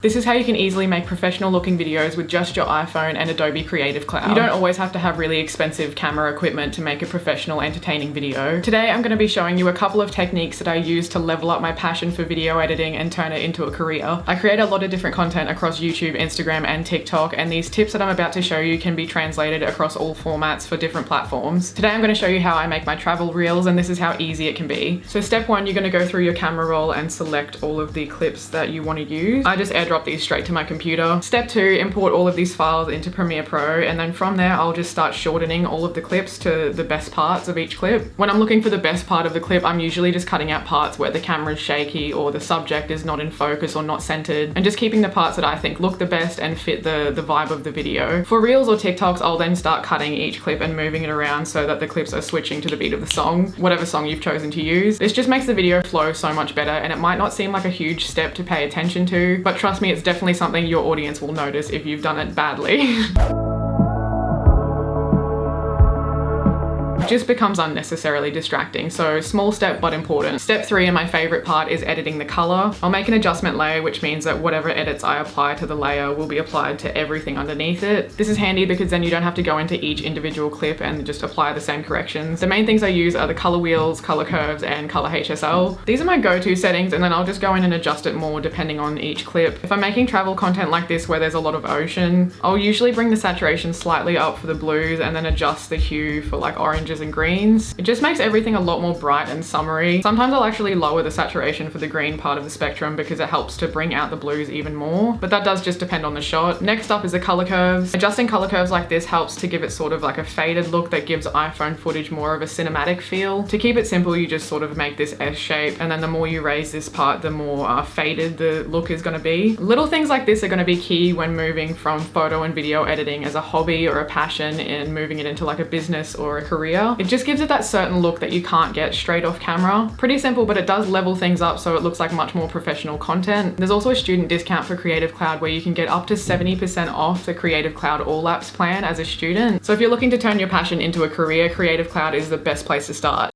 This is how you can easily make professional looking videos with just your iPhone and Adobe Creative Cloud. You don't always have to have really expensive camera equipment to make a professional, entertaining video. Today I'm going to be showing you a couple of techniques that I use to level up my passion for video editing and turn it into a career. I create a lot of different content across YouTube, Instagram, and TikTok, and these tips that I'm about to show you can be translated across all formats for different platforms. Today I'm going to show you how I make my travel reels, and this is how easy it can be. So step one, you're going to go through your camera roll and select all of the clips that you want to use. I just airdrop these straight to my computer. Step two, import all of these files into Premiere Pro, and then from there I'll just start shortening all of the clips to the best parts of each clip. When I'm looking for the best part of the clip, I'm usually just cutting out parts where the camera's shaky or the subject is not in focus or not centered, and just keeping the parts that I think look the best and fit the vibe of the video. For Reels or TikToks, I'll then start cutting each clip and moving it around so that the clips are switching to the beat of the song, whatever song you've chosen to use. This just makes the video flow so much better, and it might not seem like a huge step to pay attention to, but trust me, it's definitely something your audience will notice if you've done it badly. Just becomes unnecessarily distracting, so small step but important. Step three, and my favorite part, is editing the color. I'll make an adjustment layer, which means that whatever edits I apply to the layer will be applied to everything underneath it. This is handy because then you don't have to go into each individual clip and just apply the same corrections. The main things I use are the color wheels, color curves, and color HSL. These are my go-to settings, and then I'll just go in and adjust it more depending on each clip. If I'm making travel content like this where there's a lot of ocean, I'll usually bring the saturation slightly up for the blues and then adjust the hue for like oranges and greens. It just makes everything a lot more bright and summery. Sometimes I'll actually lower the saturation for the green part of the spectrum because it helps to bring out the blues even more, but that does just depend on the shot. Next up is the color curves. Adjusting color curves like this helps to give it sort of like a faded look that gives iPhone footage more of a cinematic feel. To keep it simple, you just sort of make this S shape, and then the more you raise this part, the more faded the look is going to be. Little things like this are going to be key when moving from photo and video editing as a hobby or a passion and moving it into like a business or a career. It just gives it that certain look that you can't get straight off camera. Pretty simple, but it does level things up so it looks like much more professional content. There's also a student discount for Creative Cloud where you can get up to 70% off the Creative Cloud All Apps plan as a student. So if you're looking to turn your passion into a career, Creative Cloud is the best place to start.